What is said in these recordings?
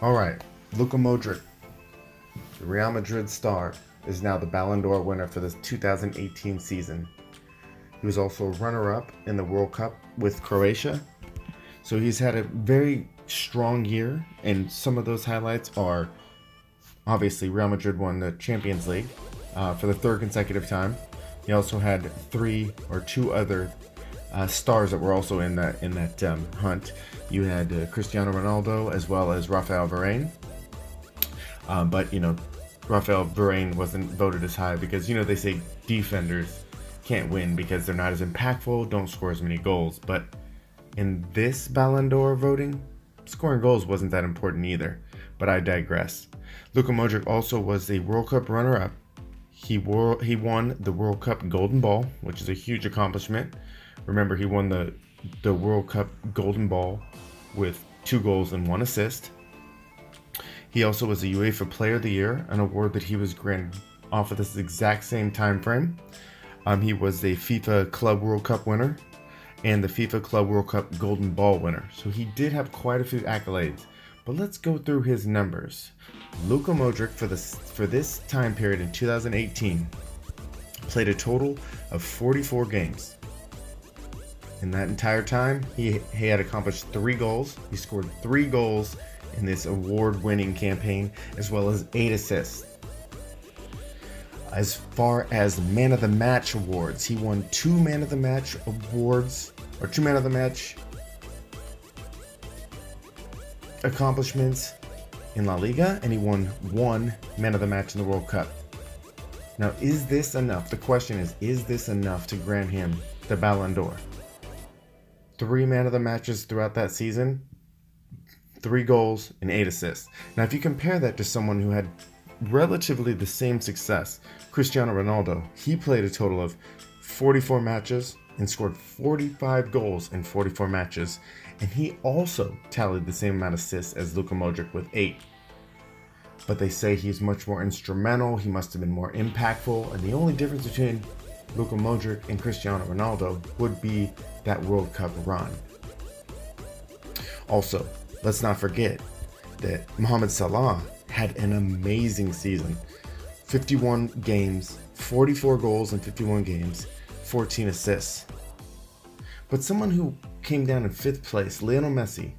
All right, Luka Modric, the Real Madrid star, is now the Ballon d'Or winner for the 2018 season. He was also a runner-up in the World Cup with Croatia. So he's had a very strong year, and some of those highlights are obviously Real Madrid won the Champions League for the third consecutive time. He also had two other stars that were also in that hunt. You had Cristiano Ronaldo as well as Rafael Varane. But Rafael Varane wasn't voted as high because they say defenders can't win because they're not as impactful, don't score as many goals. But in this Ballon d'Or voting, scoring goals wasn't that important either. But I digress. Luka Modric also was the World Cup runner-up. He won the World Cup Golden Ball, which is a huge accomplishment. Remember, he won the World Cup Golden Ball with 2 goals and 1 assist. He also was the UEFA Player of the Year, an award that he was granted off of this exact same time frame. He was the FIFA Club World Cup winner and the FIFA Club World Cup Golden Ball winner. So he did have quite a few accolades. But let's go through his numbers. Luka Modric for this time period in 2018 played a total of 44 games. In that entire time, he had accomplished 3 goals. He scored 3 goals in this award-winning campaign, as well as 8 assists. As far as Man of the Match awards, he won 2 Man of the Match awards, or 2 Man of the Match accomplishments in La Liga, and he won 1 Man of the Match in the World Cup. Now, is this enough? The question is this enough to grant him the Ballon d'Or? 3 Man of the Matches throughout that season, 3 goals and 8 assists. Now, if you compare that to someone who had relatively the same success, Cristiano Ronaldo, he played a total of 44 matches and scored 45 goals in 44 matches, and he also tallied the same amount of assists as Luka Modric with 8. But they say he's much more instrumental, he must have been more impactful, and the only difference between Luka Modric and Cristiano Ronaldo would be that World Cup run. Also, let's not forget that Mohamed Salah had an amazing season. 51 games, 44 goals in 51 games, 14 assists. But someone who came down in 5th place, Lionel Messi,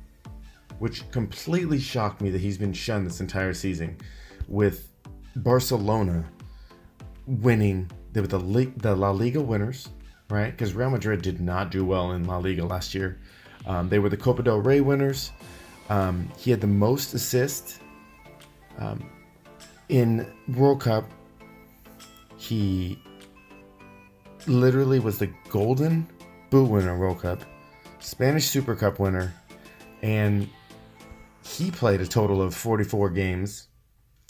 which completely shocked me that he's been shunned this entire season, with Barcelona winning. They were the La Liga winners, right? Because Real Madrid did not do well in La Liga last year. They were the Copa del Rey winners. He had the most assists in World Cup. He literally was the Golden Boot winner in World Cup, Spanish Super Cup winner, and he played a total of 44 games.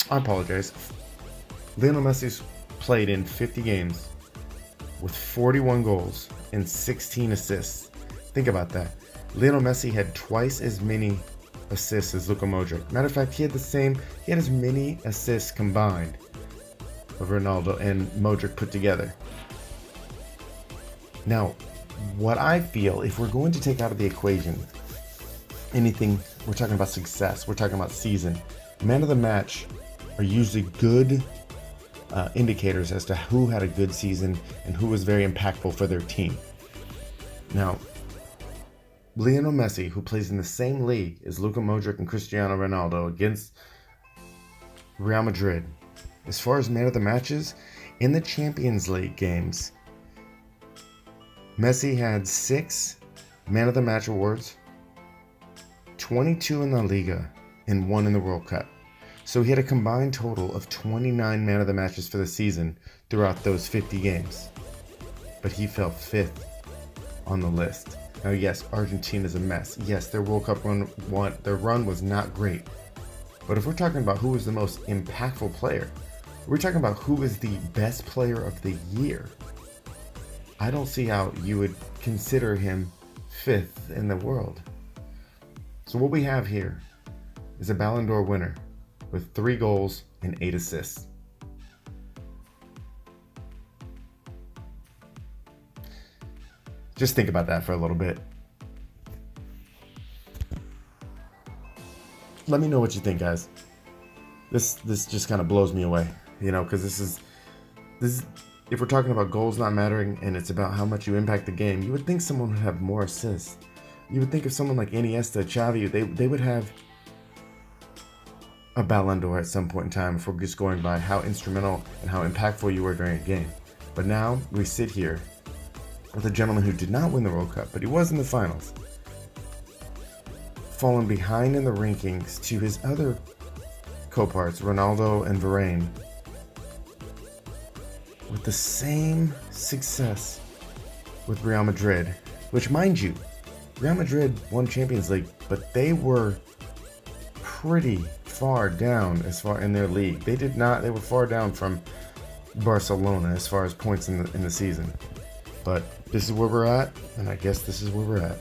I apologize. Lionel Messi's played in 50 games with 41 goals and 16 assists. Think about that. Lionel Messi had twice as many assists as Luka Modric. Matter of fact, he had as many assists combined of Ronaldo and Modric put together. Now, what I feel, if we're going to take out of the equation anything, we're talking about success, we're talking about season. Man of the match are usually good indicators as to who had a good season and who was very impactful for their team. Now, Lionel Messi, who plays in the same league as Luka Modric and Cristiano Ronaldo against Real Madrid, as far as man of the matches, in the Champions League games, Messi had 6 man of the match awards, 22 in La Liga, and 1 in the World Cup. So he had a combined total of 29 man of the matches for the season throughout those 50 games. But he fell 5th on the list. Now, yes, Argentina's a mess. Yes, their World Cup run was not great. But if we're talking about who was the most impactful player, we're talking about who is the best player of the year. I don't see how you would consider him 5th in the world. So what we have here is a Ballon d'Or winner with 3 goals and 8 assists. Just think about that for a little bit. Let me know what you think, guys. This just kind of blows me away, because this is if we're talking about goals not mattering and it's about how much you impact the game, you would think someone would have more assists. You would think of someone like Iniesta, Xavi, they would have a Ballon d'Or at some point in time if we're just going by how instrumental and how impactful you were during a game. But now we sit here with a gentleman who did not win the World Cup, but he was in the finals, fallen behind in the rankings to his other co-parts, Ronaldo and Varane, with the same success with Real Madrid, which, mind you, Real Madrid won Champions League, but they were pretty far down as far in their league. They were far down from Barcelona as far as points in the season. But this is where we're at, and I guess this is where we're at.